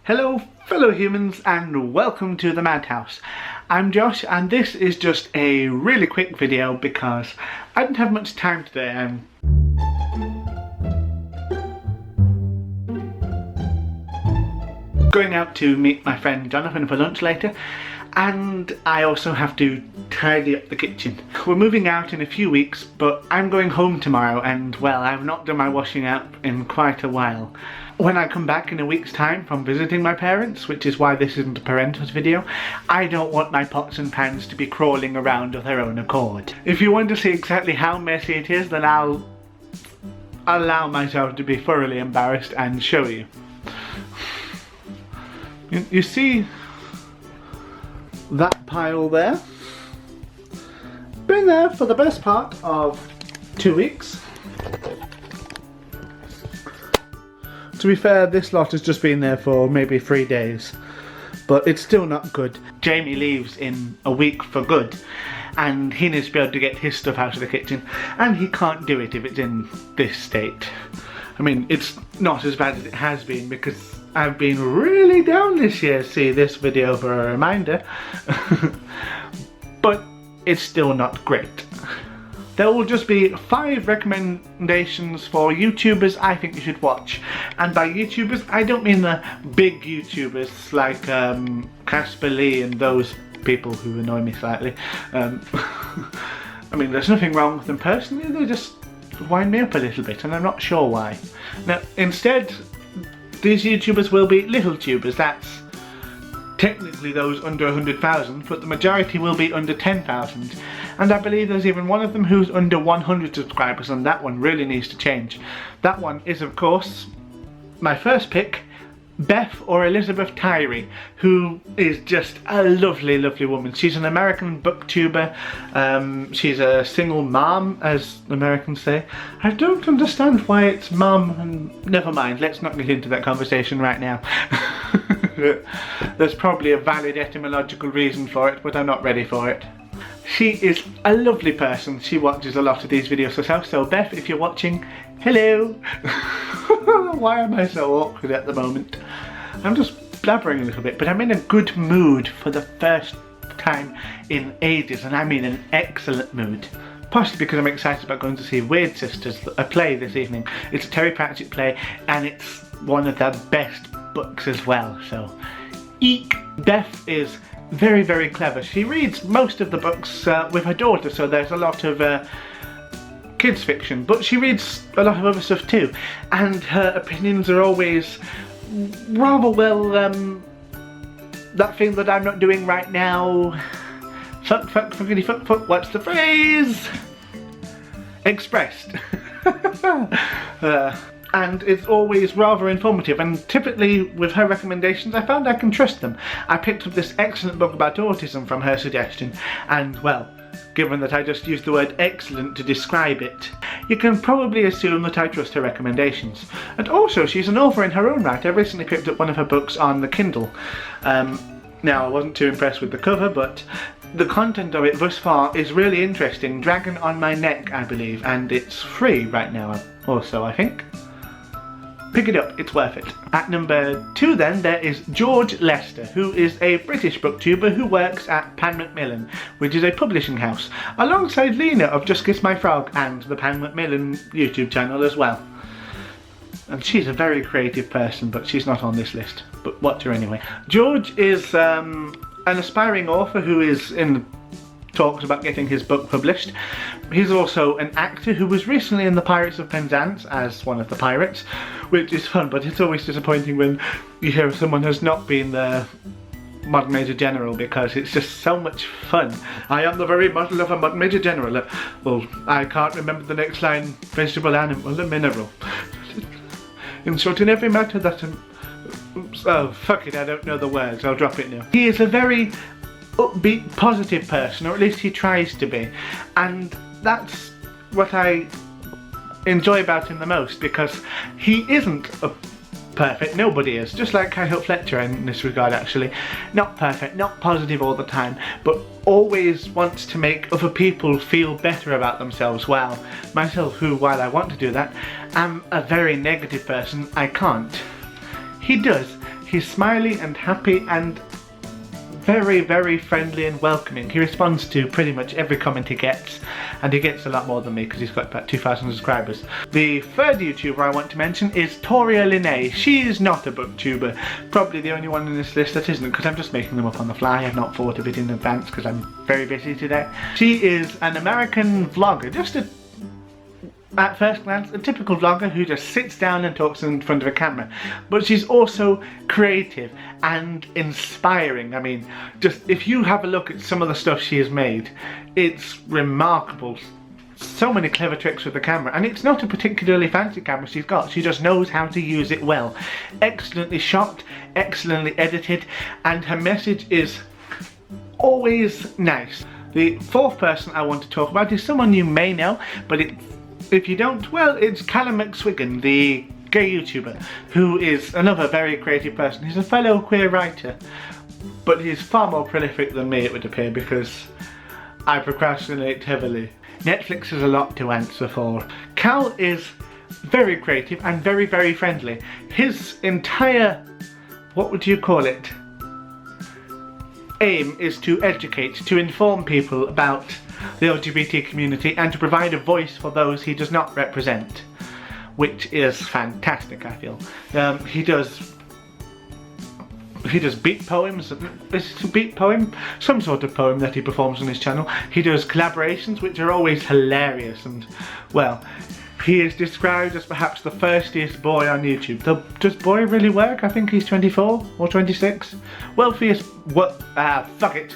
Hello fellow humans and welcome to the Madhouse. I'm Josh and this is just a really quick video because I didn't have much time today. I'm going out to meet my friend Jonathan for lunch later, and I also have to tidy up the kitchen. We're moving out in a few weeks, but I'm going home tomorrow and, well, I've not done my washing up in quite a while. When I come back in a week's time from visiting my parents, which is why this isn't a parenthood video, I don't want my pots and pans to be crawling around of their own accord. If you want to see exactly how messy it is, then I'll allow myself to be thoroughly embarrassed and show you. You see that pile there? Been there for the best part of 2 weeks. To be fair, this lot has just been there for maybe 3 days, but it's still not good. Jamie leaves in a week for good, and he needs to be able to get his stuff out of the kitchen, and he can't do it if it's in this state. I mean, it's not as bad as it has been because I've been really down this year. See this video for a reminder. But it's still not great. There will just be 5 recommendations for YouTubers I think you should watch. And by YouTubers, I don't mean the big YouTubers like Campbell and those people who annoy me slightly. I mean, there's nothing wrong with them personally, they just wind me up a little bit and I'm not sure why. Now, instead, these YouTubers will be little tubers. That's technically those under 100,000, but the majority will be under 10,000. And I believe there's even one of them who's under 100 subscribers, and that one really needs to change. That one is, of course, my first pick, Beth Or Elizabeth Tyree, who is just a lovely, lovely woman. She's an American booktuber. She's a single mom, as Americans say. I don't understand why it's mom, and never mind, let's not get into that conversation right now. There's probably a valid etymological reason for it, but I'm not ready for it. She is a lovely person. She watches a lot of these videos herself, so Beth, if you're watching, hello! Why am I so awkward at the moment? I'm just blabbering a little bit, but I'm in a good mood for the first time in ages, and I mean an excellent mood. Possibly because I'm excited about going to see Weird Sisters, a play this evening. It's a Terry Pratchett play, and it's one of the best books as well, so Eeek. Beth is very, very clever. She reads most of the books with her daughter, so there's a lot of kids fiction, but she reads a lot of other stuff too, and her opinions are always rather well, that thing that I'm not doing right now, fuckity fuck, what's the phrase? Expressed. And it's always rather informative, and typically with her recommendations I found I can trust them. I picked up this excellent book about autism from her suggestion, and well, given that I just used the word excellent to describe it, you can probably assume that I trust her recommendations. And also, she's an author in her own right. I recently picked up one of her books on the Kindle. Now, I wasn't too impressed with the cover, but the content of it thus far is really interesting. Dragon on My Neck, I believe, and it's free right now also, I think. Pick it up, it's worth it. At number 2 then, there is George Lester, who is a British booktuber who works at Pan Macmillan, which is a publishing house, alongside Lena of Just Kiss My Frog and the Pan Macmillan YouTube channel as well. And she's a very creative person, but she's not on this list, but watch her anyway. George is an aspiring author who is in talks about getting his book published. He's also an actor who was recently in the Pirates of Penzance as one of the pirates, which is fun, but it's always disappointing when you hear someone has not been the Modern Major General, because it's just so much fun. I am the very model of a Modern Major General. Well, I can't remember the next line. Vegetable, animal, and mineral. In short, in every matter that... oh, fuck it, I don't know the words. I'll drop it now. He is a very upbeat, positive person, or at least he tries to be, and that's what I enjoy about him the most, because he isn't a perfect, nobody is, just like Kyle Fletcher in this regard actually. Not perfect, not positive all the time, but always wants to make other people feel better about themselves, while myself, who, while I want to do that, am a very negative person, I can't. He does. He's smiley and happy and very, very friendly and welcoming. He responds to pretty much every comment he gets, and he gets a lot more than me because he's got about 2,000 subscribers. The third YouTuber I want to mention is Toria Lynae. She is not a booktuber, probably the only one in this list that isn't, because I'm just making them up on the fly. I've not thought of it in advance because I'm very busy today. She is an American vlogger, at first glance, a typical vlogger who just sits down and talks in front of a camera. But she's also creative and inspiring. I mean, just if you have a look at some of the stuff she has made, it's remarkable. So many clever tricks with the camera, and it's not a particularly fancy camera she's got. She just knows how to use it well. Excellently shot, excellently edited, and her message is always nice. The fourth person I want to talk about is someone you may know, but if you don't, well, it's Calum Mcswiggan, the gay YouTuber, who is another very creative person. He's a fellow queer writer, but he's far more prolific than me, it would appear, because I procrastinate heavily. Netflix has a lot to answer for. Cal is very creative and very, very friendly. His entire, what would you call it, aim is to educate, to inform people about the LGBT community and to provide a voice for those he does not represent, which is fantastic, I feel. He does beat poems. Is it a beat poem? Some sort of poem that he performs on his channel. He does collaborations which are always hilarious, and well, he is described as perhaps the thirstiest boy on YouTube. Does boy really work? I think he's 24 or 26. Wealthiest, fuck it.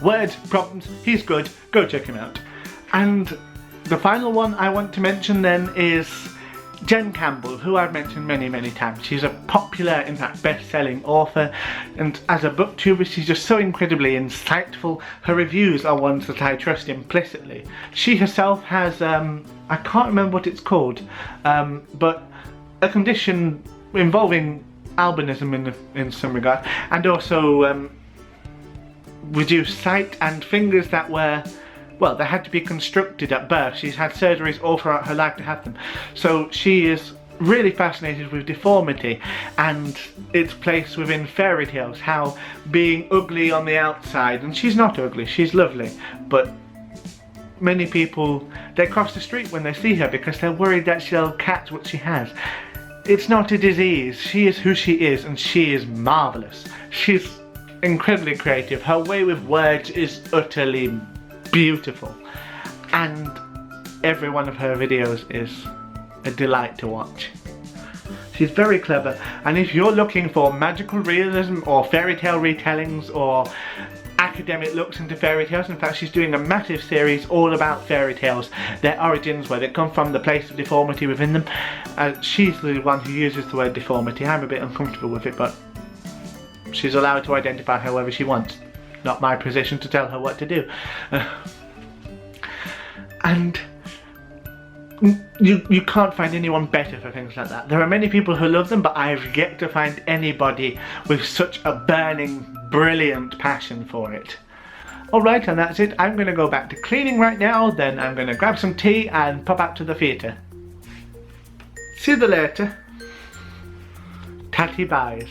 Word problems, he's good, go check him out. And the final one I want to mention then is Jen Campbell, who I've mentioned many, many times. She's a popular, in fact, best-selling author, and as a booktuber she's just so incredibly insightful. Her reviews are ones that I trust implicitly. She herself has, I can't remember what it's called, but a condition involving albinism in some regard, and also reduced sight and fingers that were, well, they had to be constructed at birth. She's had surgeries all throughout her life to have them. So she is really fascinated with deformity and its place within fairy tales, how being ugly on the outside, and she's not ugly, she's lovely, but many people, they cross the street when they see her because they're worried that she'll catch what she has. It's not a disease, she is who she is, and she is marvellous. She's incredibly creative. Her way with words is utterly beautiful, and every one of her videos is a delight to watch. She's very clever, and if you're looking for magical realism or fairy tale retellings or academic looks into fairy tales, in fact she's doing a massive series all about fairy tales, their origins, where they come from, the place of deformity within them. She's the one who uses the word deformity. I'm a bit uncomfortable with it, but she's allowed to identify however she wants. Not my position to tell her what to do. And you can't find anyone better for things like that. There are many people who love them, but I've yet to find anybody with such a burning, brilliant passion for it. Alright, and that's it. I'm going to go back to cleaning right now, then I'm going to grab some tea and pop out to the theatre. See you later. Tatty buys.